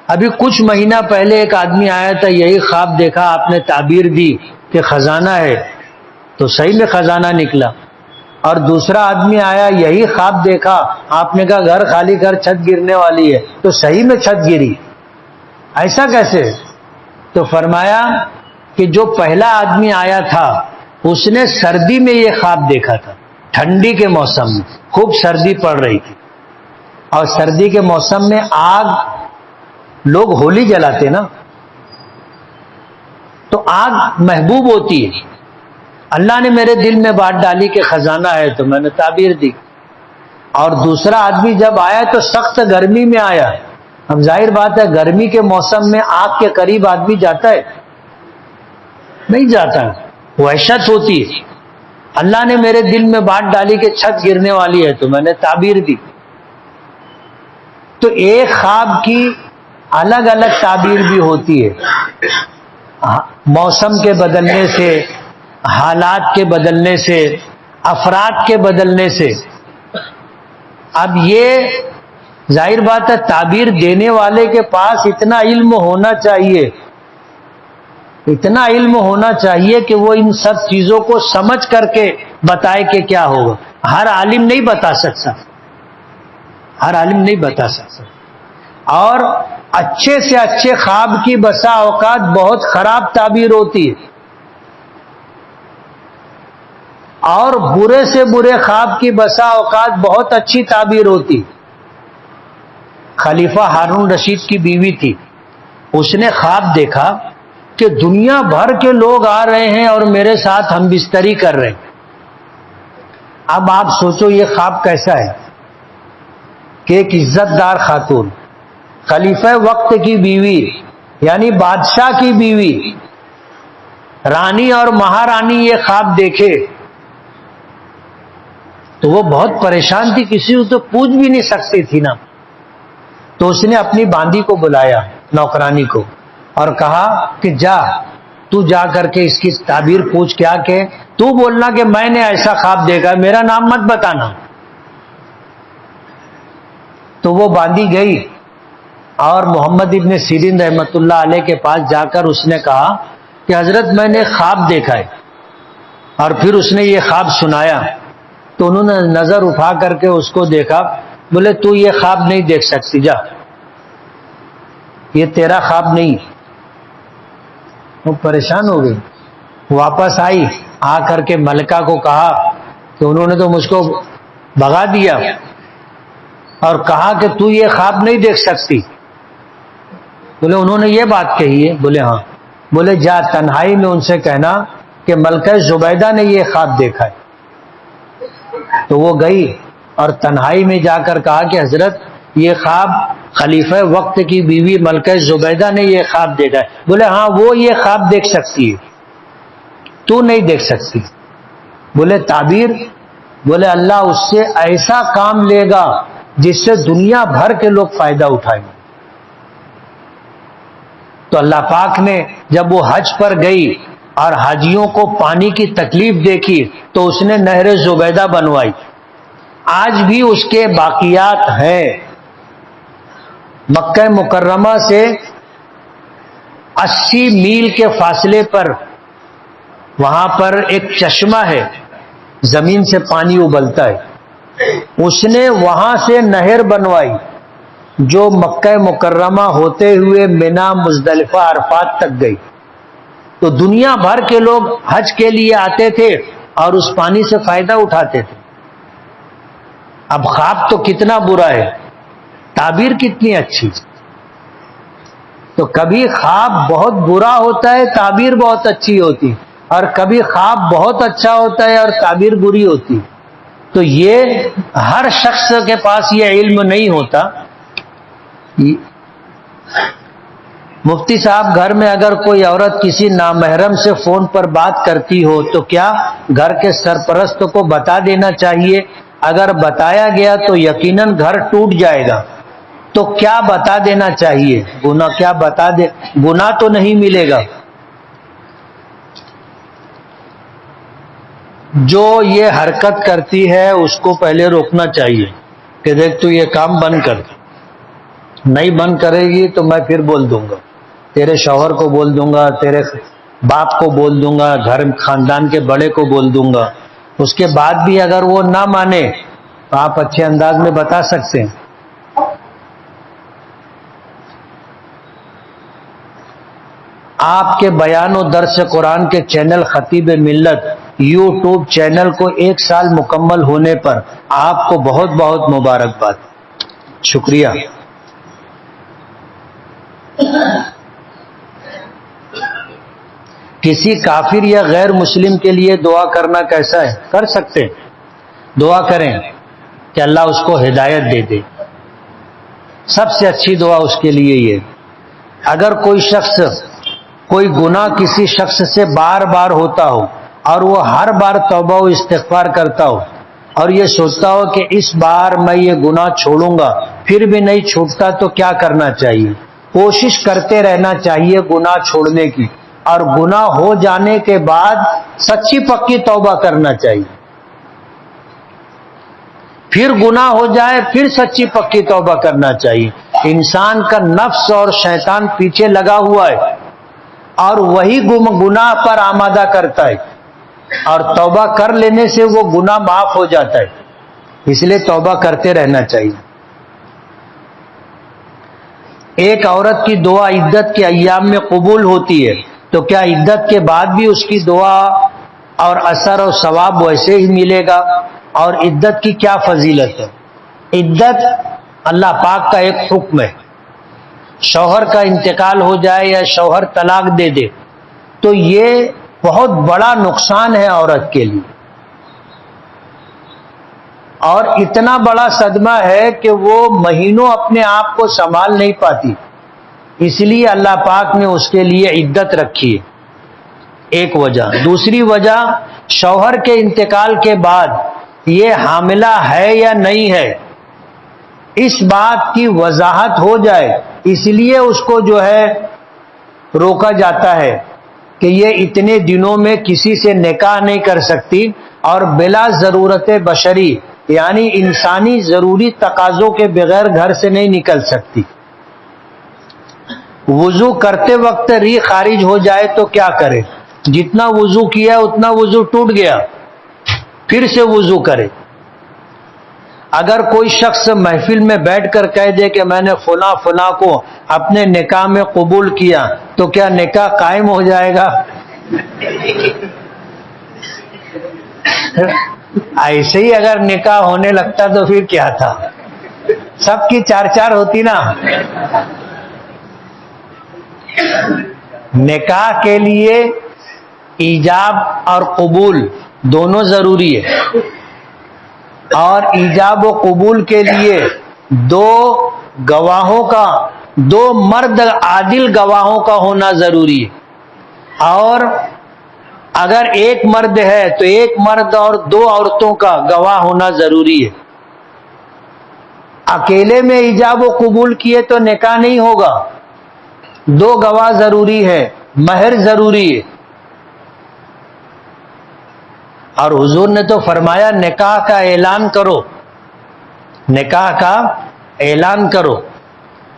ابھی کچھ مہینہ پہلے ایک آدمی آیا تھا، یہی خواب دیکھا، آپ نے تعبیر دی کہ خزانہ ہے تو صحیح میں خزانہ نکلا۔ اور دوسرا آدمی آیا، یہی خواب دیکھا، آپ نے کہا گھر خالی کر، چھت گرنے والی ہے، تو صحیح میں چھت گری۔ ایسا کیسے؟ تو فرمایا کہ جو پہلا آدمی آیا تھا اس نے سردی میں یہ خواب دیکھا تھا، ٹھنڈی کے موسم میں، خوب سردی پڑ رہی تھی، اور سردی کے موسم میں آگ، لوگ ہولی جلاتے نا، تو آگ محبوب ہوتی ہے۔ اللہ نے میرے دل میں بات ڈالی کہ خزانہ ہے تو میں نے تعبیر دی۔ اور دوسرا آدمی جب آیا تو سخت گرمی میں آیا، اب ظاہر بات ہے گرمی کے موسم میں آگ کے قریب آدمی جاتا ہے؟ نہیں جاتا، وحشت ہوتی ہے۔ اللہ نے میرے دل میں بات ڈالی کہ چھت گرنے والی ہے تو میں نے تعبیر دی۔ تو ایک خواب کی الگ الگ تعبیر بھی ہوتی ہے، موسم کے بدلنے سے، حالات کے بدلنے سے، افراد کے بدلنے سے۔ اب یہ ظاہر بات ہے تعبیر دینے والے کے پاس اتنا علم ہونا چاہیے، اتنا علم ہونا چاہیے کہ وہ ان سب چیزوں کو سمجھ کر کے بتائے کہ کیا ہوگا۔ ہر عالم نہیں بتا سکتا، ہر عالم نہیں بتا سکتا۔ اور اچھے سے اچھے خواب کی بسا اوقات بہت خراب تعبیر ہوتی ہے، اور برے سے برے خواب کی بسا اوقات بہت اچھی تعبیر ہوتی۔ خلیفہ ہارون رشید کی بیوی تھی، اس نے خواب دیکھا کہ دنیا بھر کے لوگ آ رہے ہیں اور میرے ساتھ ہم بستری کر رہے ہیں۔ اب آپ سوچو یہ خواب کیسا ہے کہ ایک عزت دار خاتون، خلیفہ وقت کی بیوی، یعنی بادشاہ کی بیوی، رانی اور مہارانی یہ خواب دیکھے تو وہ بہت پریشان تھی، کسی کو تو پوچھ بھی نہیں سکتی تھی نا۔ تو اس نے اپنی باندی کو بلایا، نوکرانی کو، اور کہا کہ تو جا کر کے اس کی تعبیر پوچھ، کیا کہ تو بولنا کہ میں نے ایسا خواب دیکھا، میرا نام مت بتانا۔ تو وہ باندی گئی اور محمد ابن سیرین رحمۃ اللہ علیہ کے پاس جا کر اس نے کہا کہ حضرت میں نے خواب دیکھا ہے، اور پھر اس نے یہ خواب سنایا۔ تو انہوں نے نظر اٹھا کر کے اس کو دیکھا، بولے تو یہ خواب نہیں دیکھ سکتی، جا، یہ تیرا خواب نہیں۔ وہ پریشان ہو گئی، واپس آئی، آ کر کے ملکہ کو کہا کہ انہوں نے تو مجھ کو بھگا دیا اور کہا کہ تو یہ خواب نہیں دیکھ سکتی۔ بولے انہوں نے یہ بات کہی ہے؟ بولے ہاں۔ بولے جا تنہائی میں ان سے کہنا کہ ملکہ زبیدہ نے یہ خواب دیکھا ہے۔ تو وہ گئی اور تنہائی میں جا کر کہا کہ حضرت یہ خواب خلیفہ وقت کی بیوی ملکہ زبیدہ نے یہ خواب دیکھا ہے۔ بولے ہاں وہ یہ خواب دیکھ سکتی ہے، تو نہیں دیکھ سکتی۔ بولے تعبیر؟ بولے اللہ اس سے ایسا کام لے گا جس سے دنیا بھر کے لوگ فائدہ اٹھائیں گے۔ تو اللہ پاک نے جب وہ حج پر گئی اور حاجیوں کو پانی کی تکلیف دیکھی تو اس نے نہر زبیدہ بنوائی۔ آج بھی اس کے باقیات ہیں۔ مکہ مکرمہ سے 80 میل کے فاصلے پر وہاں پر ایک چشمہ ہے، زمین سے پانی ابلتا ہے، اس نے وہاں سے نہر بنوائی جو مکہ مکرمہ ہوتے ہوئے منا مزدلفہ عرفات تک گئی۔ تو دنیا بھر کے لوگ حج کے لیے آتے تھے اور اس پانی سے فائدہ اٹھاتے تھے۔ اب خواب تو کتنا برا ہے، تعبیر کتنی اچھی۔ تو کبھی خواب بہت برا ہوتا ہے، تعبیر بہت اچھی ہوتی، اور کبھی خواب بہت اچھا ہوتا ہے اور تعبیر بری ہوتی۔ تو یہ ہر شخص کے پاس یہ علم نہیں ہوتا۔ مفتی صاحب گھر میں اگر کوئی عورت کسی نامحرم سے فون پر بات کرتی ہو تو کیا گھر کے سرپرست کو بتا دینا چاہیے؟ اگر بتایا گیا تو یقیناً گھر ٹوٹ جائے گا، تو کیا بتا دینا چاہیے؟ گناہ کیا بتا دے، گناہ تو نہیں ملے گا۔ جو یہ حرکت کرتی ہے اس کو پہلے روکنا چاہیے کہ دیکھ تو یہ کام بند کر، نہیں بند کرے گی تو میں پھر بول دوں گا، تیرے شوہر کو بول دوں گا، تیرے باپ کو بول دوں گا، گھر خاندان کے بڑے کو بول دوں گا۔ اس کے بعد بھی اگر وہ نہ مانے تو آپ اچھے انداز میں بتا سکتے ہیں۔ آپ کے بیان و درس قرآن کے چینل خطیب ملت یوٹیوب چینل کو 1 سال مکمل ہونے پر آپ کو بہت بہت مبارکباد، شکریہ۔ کسی کافر یا غیر مسلم کے لیے دعا کرنا کیسا ہے؟ کر سکتے ہیں، دعا کریں کہ اللہ اس کو ہدایت دے دے۔ سب سے اچھی دعا اس کے لیے یہ، اگر کوئی شخص کوئی گناہ کسی شخص سے بار بار ہوتا ہو اور وہ ہر بار توبہ و استغفار کرتا ہو اور یہ سوچتا ہو کہ اس بار میں یہ گناہ چھوڑوں گا پھر بھی نہیں چھوٹتا تو کیا کرنا چاہیے؟ کوشش کرتے رہنا چاہیے گناہ چھوڑنے کی، اور گناہ ہو جانے کے بعد سچی پکی توبہ کرنا چاہیے۔ پھر گناہ ہو جائے پھر سچی پکی توبہ کرنا چاہیے۔ انسان کا نفس اور شیطان پیچھے لگا ہوا ہے اور وہی گناہ پر آمادہ کرتا ہے، اور توبہ کر لینے سے وہ گناہ معاف ہو جاتا ہے، اس لیے توبہ کرتے رہنا چاہیے۔ ایک عورت کی دعا عدت کے ایام میں قبول ہوتی ہے تو کیا عدت کے بعد بھی اس کی دعا اور اثر و ثواب ویسے ہی ملے گا؟ اور عدت کی کیا فضیلت ہے؟ عدت اللہ پاک کا ایک حکم ہے۔ شوہر کا انتقال ہو جائے یا شوہر طلاق دے دے تو یہ بہت بڑا نقصان ہے عورت کے لیے، اور اتنا بڑا صدمہ ہے کہ وہ مہینوں اپنے آپ کو سنبھال نہیں پاتی، اس لیے اللہ پاک نے اس کے لیے عدت رکھی ہے، ایک وجہ۔ دوسری وجہ، شوہر کے انتقال کے بعد یہ حاملہ ہے یا نہیں ہے اس بات کی وضاحت ہو جائے، اس لیے اس کو جو ہے روکا جاتا ہے کہ یہ اتنے دنوں میں کسی سے نکاح نہیں کر سکتی اور بلا ضرورت بشری یعنی انسانی ضروری تقاضوں کے بغیر گھر سے نہیں نکل سکتی۔ وضو کرتے وقت ری خارج ہو جائے تو کیا کرے؟ جتنا وضو کیا اتنا وضو ٹوٹ گیا، پھر سے وضو کرے۔ اگر کوئی شخص محفل میں بیٹھ کر کہہ دے کہ میں نے فلاں فلاں کو اپنے نکاح میں قبول کیا تو کیا نکاح قائم ہو جائے گا؟ ایسے ہی اگر نکاح ہونے لگتا تو پھر کیا تھا، سب کی چار چار ہوتی نا۔ نکاح کے لیے ایجاب اور قبول دونوں ضروری ہے، اور ایجاب و قبول کے لیے دو گواہوں کا، دو مرد عادل گواہوں کا ہونا ضروری ہے، اور اگر ایک مرد ہے تو ایک مرد اور دو عورتوں کا گواہ ہونا ضروری ہے۔ اکیلے میں ایجاب و قبول کیے تو نکاح نہیں ہوگا، دو گواہ ضروری ہے، مہر ضروری ہے۔ اور حضور نے تو فرمایا نکاح کا اعلان کرو، نکاح کا اعلان کرو۔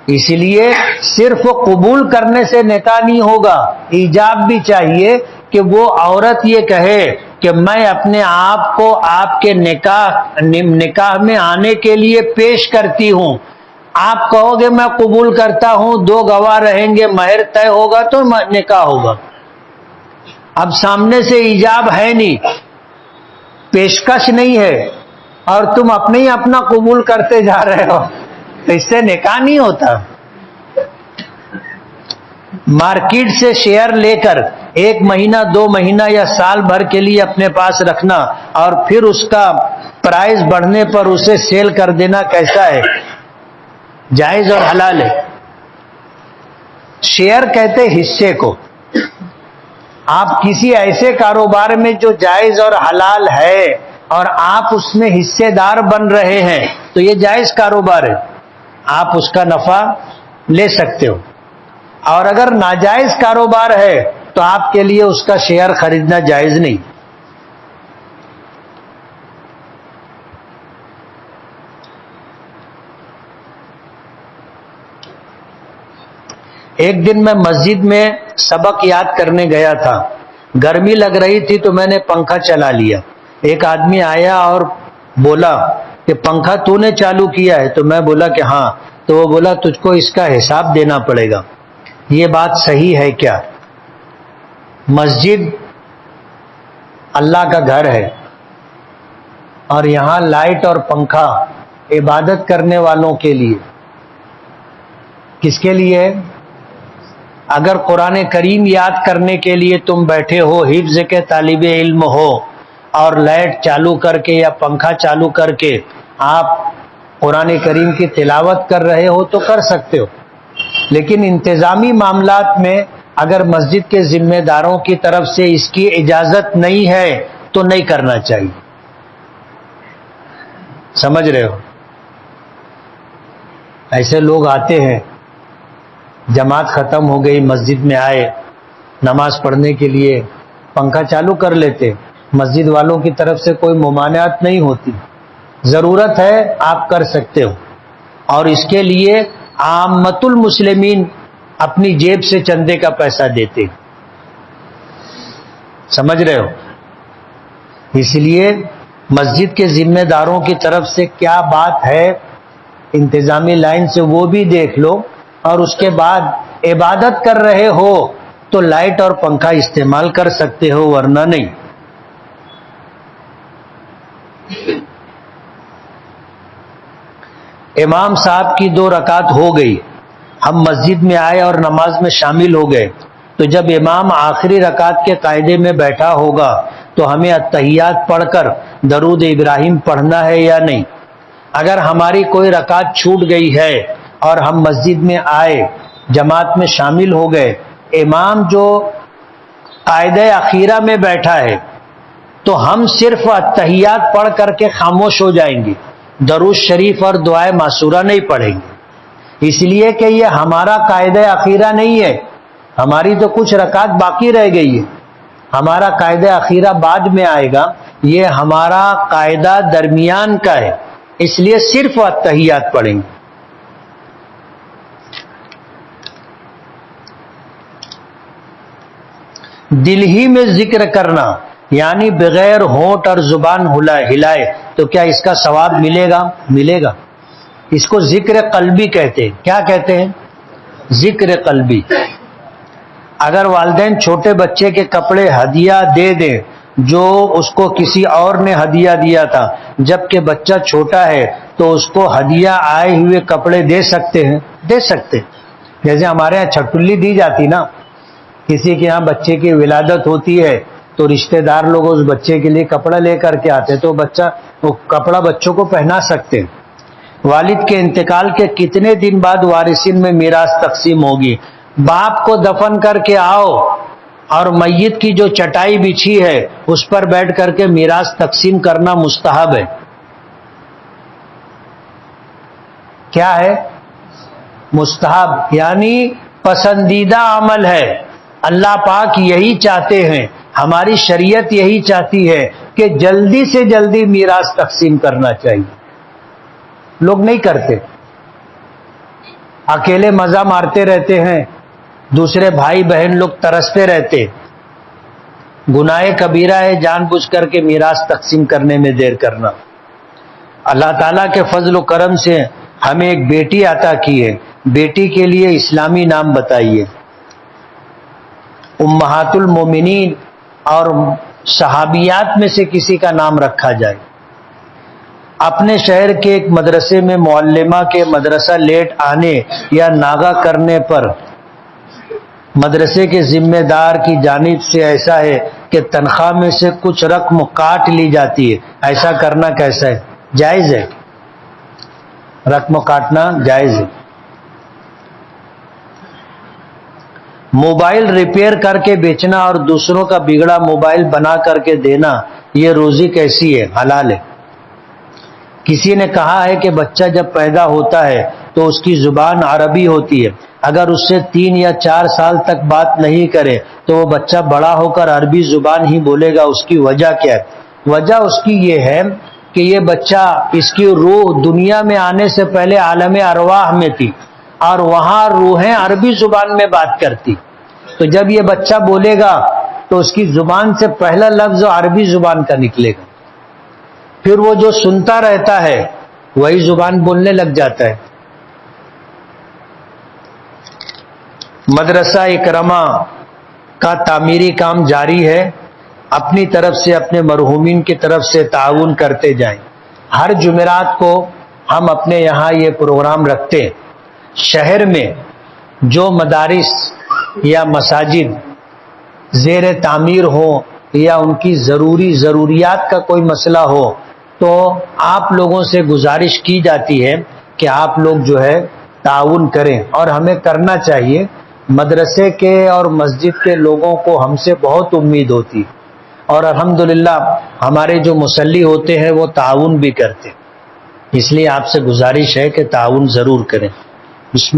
اس لیے صرف قبول کرنے سے نکاح نہیں ہوگا، ایجاب بھی چاہیے کہ وہ عورت یہ کہے کہ میں اپنے آپ کو آپ کے نکاح میں آنے کے لیے پیش کرتی ہوں۔ آپ کہو گے میں قبول کرتا ہوں، دو گواہ رہیں گے، مہر طے ہوگا تو نکاح ہوگا۔ اب سامنے سے ایجاب ہے نہیں، پیشکش نہیں ہے، اور تم اپنے ہی اپنا قبول کرتے جا رہے ہو تو اس سے نکاح نہیں ہوتا۔ مارکیٹ سے شیئر لے کر ایک مہینہ، دو مہینہ یا سال بھر کے لیے اپنے پاس رکھنا اور پھر اس کا پرائز بڑھنے پر اسے سیل کر دینا کیسا ہے؟ جائز اور حلال ہے؟ شیئر کہتے حصے کو۔ آپ کسی ایسے کاروبار میں جو جائز اور حلال ہے اور آپ اس میں حصے دار بن رہے ہیں تو یہ جائز کاروبار ہے، آپ اس کا نفع لے سکتے ہو۔ اور اگر ناجائز کاروبار ہے تو آپ کے لیے اس کا شیئر خریدنا جائز نہیں۔ ایک دن میں مسجد میں سبق یاد کرنے گیا تھا، گرمی لگ رہی تھی تو میں نے پنکھا چلا لیا۔ ایک آدمی آیا اور بولا کہ پنکھا تو نے چالو کیا ہے؟ تو میں بولا کہ ہاں۔ تو وہ بولا تجھ کو اس کا حساب دینا پڑے گا۔ یہ بات صحیح ہے کیا؟ مسجد اللہ کا گھر ہے اور یہاں لائٹ اور پنکھا عبادت کرنے والوں کے لیے، کس کے لیے؟ اگر قرآن کریم یاد کرنے کے لیے تم بیٹھے ہو، حفظ کے طالب علم ہو، اور لائٹ چالو کر کے یا پنکھا چالو کر کے آپ قرآن کریم کی تلاوت کر رہے ہو تو کر سکتے ہو، لیکن انتظامی معاملات میں اگر مسجد کے ذمہ داروں کی طرف سے اس کی اجازت نہیں ہے تو نہیں کرنا چاہیے۔ سمجھ رہے ہو؟ ایسے لوگ آتے ہیں، جماعت ختم ہو گئی، مسجد میں آئے، نماز پڑھنے کے لیے پنکھا چالو کر لیتے، مسجد والوں کی طرف سے کوئی ممانعت نہیں ہوتی، ضرورت ہے آپ کر سکتے ہو، اور اس کے لیے عامت المسلمین اپنی جیب سے چندے کا پیسہ دیتے۔ سمجھ رہے ہو؟ اس لیے مسجد کے ذمہ داروں کی طرف سے کیا بات ہے انتظامی لائن سے وہ بھی دیکھ لو، اور اس کے بعد عبادت کر رہے ہو تو لائٹ اور پنکھا استعمال کر سکتے ہو، ورنہ نہیں۔ امام صاحب کی 2 رکعت ہو گئی، ہم مسجد میں آئے اور نماز میں شامل ہو گئے، تو جب امام آخری رکعت کے قاعدے میں بیٹھا ہوگا تو ہمیں التحیات پڑھ کر درود ابراہیم پڑھنا ہے یا نہیں؟ اگر ہماری کوئی رکعت چھوٹ گئی ہے اور ہم مسجد میں آئے، جماعت میں شامل ہو گئے، امام جو قاعدہ اخیرہ میں بیٹھا ہے تو ہم صرف التحیات پڑھ کر کے خاموش ہو جائیں گے، درود شریف اور دعائے معصورہ نہیں پڑھیں گے، اس لیے کہ یہ ہمارا قاعدہ اخیرہ نہیں ہے، ہماری تو کچھ رکعت باقی رہ گئی ہے، ہمارا قاعدہ اخیرہ بعد میں آئے گا، یہ ہمارا قاعدہ درمیان کا ہے، اس لیے صرف التحیات پڑھیں گے۔ دل ہی میں ذکر کرنا یعنی بغیر ہونٹ اور زبان ہلائے تو کیا اس کا ثواب ملے گا؟ ملے گا۔ اس کو ذکر قلبی کہتے ہیں۔ کیا کہتے ہیں؟ ذکر قلبی۔ اگر والدین چھوٹے بچے کے کپڑے ہدیہ دے دیں جو اس کو کسی اور نے ہدیہ دیا تھا، جبکہ بچہ چھوٹا ہے تو اس کو ہدیہ آئے ہوئے کپڑے دے سکتے ہیں؟ دے سکتے۔ جیسے ہمارے یہاں چھٹلی دی جاتی نا، کسی کے یہاں بچے کی ولادت ہوتی ہے تو رشتہ دار لوگ اس بچے کے لیے کپڑا لے کر کے آتے تو وہ کپڑا بچوں کو پہنا سکتے ہیں۔ والد کے انتقال کے کتنے دن بعد وارثین میں میراث تقسیم ہوگی؟ باپ کو دفن کر کے آؤ اور میت کی جو چٹائی بچھی ہے اس پر بیٹھ کر کے میراث تقسیم کرنا مستحب ہے۔ کیا ہے؟ مستحب، یعنی پسندیدہ عمل ہے۔ اللہ پاک یہی چاہتے ہیں، ہماری شریعت یہی چاہتی ہے کہ جلدی سے جلدی میراث تقسیم کرنا چاہیے۔ لوگ نہیں کرتے، اکیلے مزہ مارتے رہتے ہیں، دوسرے بھائی بہن لوگ ترستے رہتے۔ گناہ کبیرہ ہے جان بوجھ کر کے میراث تقسیم کرنے میں دیر کرنا۔ اللہ تعالیٰ کے فضل و کرم سے ہمیں ایک بیٹی عطا کی ہے، بیٹی کے لیے اسلامی نام بتائیے۔ امہات المومنین اور صحابیات میں سے کسی کا نام رکھا جائے۔ اپنے شہر کے ایک مدرسے میں معلمہ کے مدرسہ لیٹ آنے یا ناغہ کرنے پر مدرسے کے ذمہ دار کی جانب سے ایسا ہے کہ تنخواہ میں سے کچھ رقم کاٹ لی جاتی ہے، ایسا کرنا کیسا ہے؟ جائز ہے؟ رقم کاٹنا جائز ہے۔ موبائل ریپیئر کر کے بیچنا اور دوسروں کا بگڑا موبائل بنا کر کے دینا، یہ روزی کیسی ہے؟ حلال ہے۔ کسی نے کہا ہے کہ بچہ جب پیدا ہوتا ہے تو اس کی زبان عربی ہوتی ہے، اگر اس سے 3 یا 4 سال تک بات نہیں کرے تو وہ بچہ بڑا ہو کر عربی زبان ہی بولے گا، اس کی وجہ کیا ہے؟ وجہ اس کی یہ ہے کہ یہ بچہ، اس کی روح دنیا میں آنے سے پہلے عالم ارواح میں تھی اور وہاں روحیں عربی زبان میں بات کرتی، تو جب یہ بچہ بولے گا تو اس کی زبان سے پہلا لفظ عربی زبان کا نکلے گا، پھر وہ جو سنتا رہتا ہے وہی زبان بولنے لگ جاتا ہے۔ مدرسہ اکرمہ کا تعمیری کام جاری ہے، اپنی طرف سے اپنے مرحومین کی طرف سے تعاون کرتے جائیں۔ ہر جمعرات کو ہم اپنے یہاں یہ پروگرام رکھتے ہیں۔ شہر میں جو مدارس یا مساجد زیر تعمیر ہو یا ان کی ضروریات کا کوئی مسئلہ ہو تو آپ لوگوں سے گزارش کی جاتی ہے کہ آپ لوگ جو ہے تعاون کریں، اور ہمیں کرنا چاہیے۔ مدرسے کے اور مسجد کے لوگوں کو ہم سے بہت امید ہوتی، اور الحمدللہ ہمارے جو مصلی ہوتے ہیں وہ تعاون بھی کرتے، اس لیے آپ سے گزارش ہے کہ تعاون ضرور کریں۔ بسم